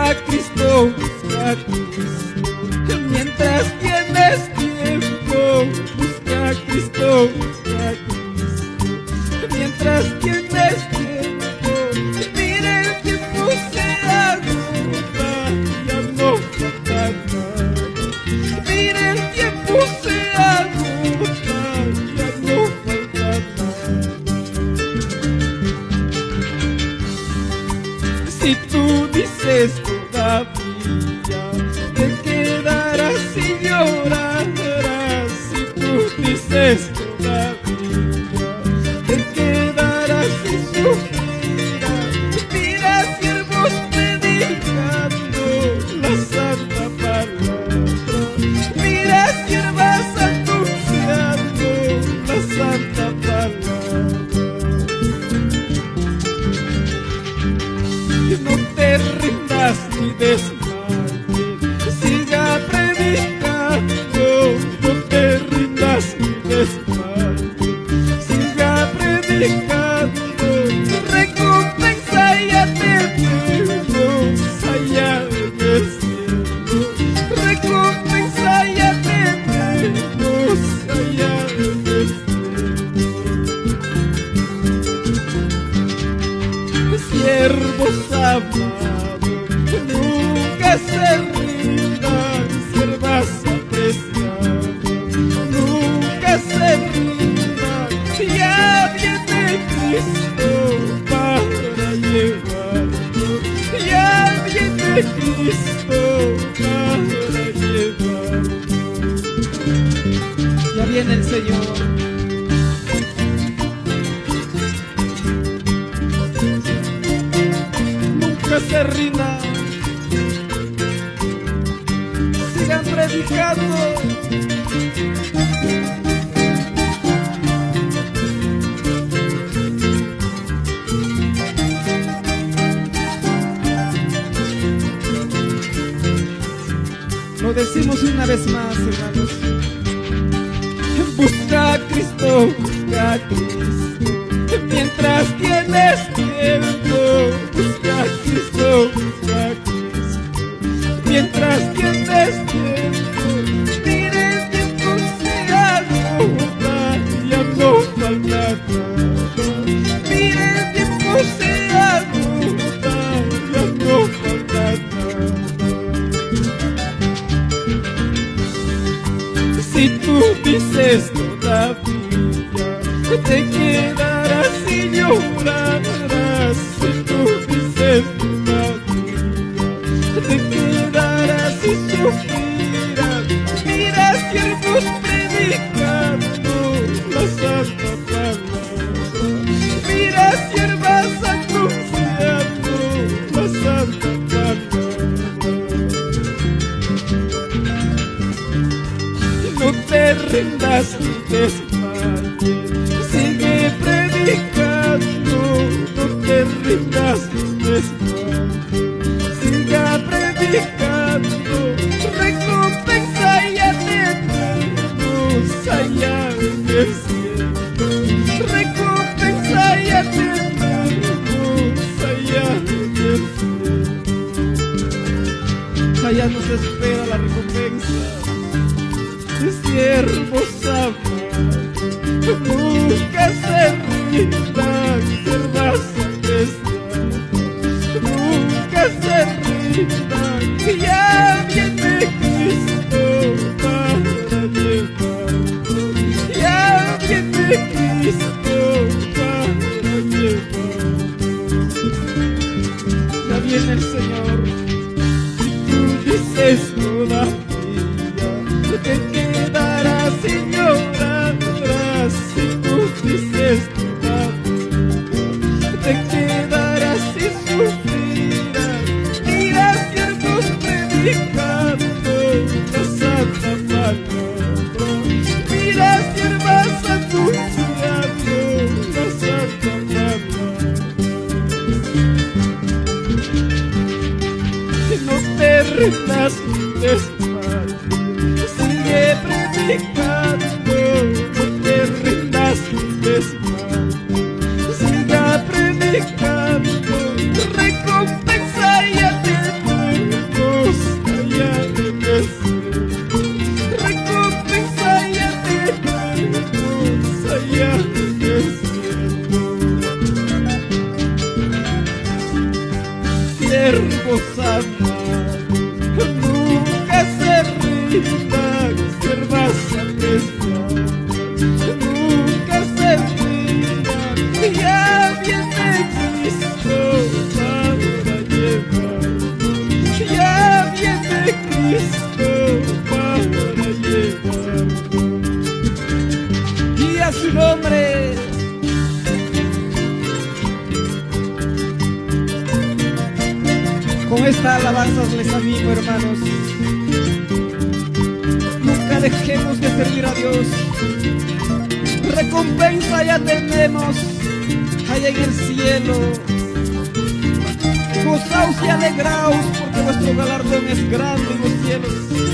busca a Cristo, busca a Cristo. Mientras tienes tiempo, busca a Cristo, busca a Cristo. Mientras tienes tiempo, mira el tiempo se agota, ya no falta nada. Mira el tiempo se agota, ya no falta nada. Si tú dices todavía, te quedarás y llorarás. Si tú dices todavía, te quedarás y sufrirás. Mira siervos predicando la santa palabra. Mira siervas anunciando la santa palabra. No te rindas ni desmayes, siga predicando. No te rindas ni desmayes, siga predicando. Recompensa ya tenemos allá en el cielo. Recompensa ya tenemos allá en el cielo. Siervos amados, nunca se rindan. Siervas apreciadas, nunca se rindan. Ya viene Cristo para llevarnos. Ya viene Cristo para llevarnos. Ya viene el Señor. Nunca se rindan, sigan predicando. Lo decimos una vez más, hermanos. Busca a Cristo, busca a Cristo. Mientras tienes tiempo, busca a Cristo, busca a Cristo. Mientras tienes tiempo, mira el tiempo se agota, ya no falta nada. Mira el tiempo se agota, ya no falta nada. Si tú dices todavía, te quedarás y llorarás. Si tú dices todavía, te quedarás y sufrirás. Mira siervos predicando la santa palabra. Mira siervas anunciando la santa palabra. No te rindas ni desmayes, sigue predicando. No te rindas ni desmayes, siga predicando. Recompensa ya tenemos allá en el cielo. Recompensa ya tenemos allá en el cielo. Allá nos espera la recompensa. Siervos amados, nunca se rindan. Siervas apreciadas, nunca se rindan. Ya viene Cristo para llevarnos. Ya viene Cristo para llevarnos. Ya viene el Señor. Si tú dices todavía, te quedarás y llorarás. Si tú dices todavía, te quedarás y sufrirás. Mira siervos predicando la santa palabra. Mira siervas anunciando la santa palabra. No te rindas ni desmayes, sigue predicando. No te rindas ni desmayes, siga predicando. su nombre. Con esta alabanza les animo, hermanos. Nunca dejemos de servir a Dios. Recompensa ya tenemos allá en el cielo. Gozaos y alegraos porque vuestro galardón es grande en los cielos.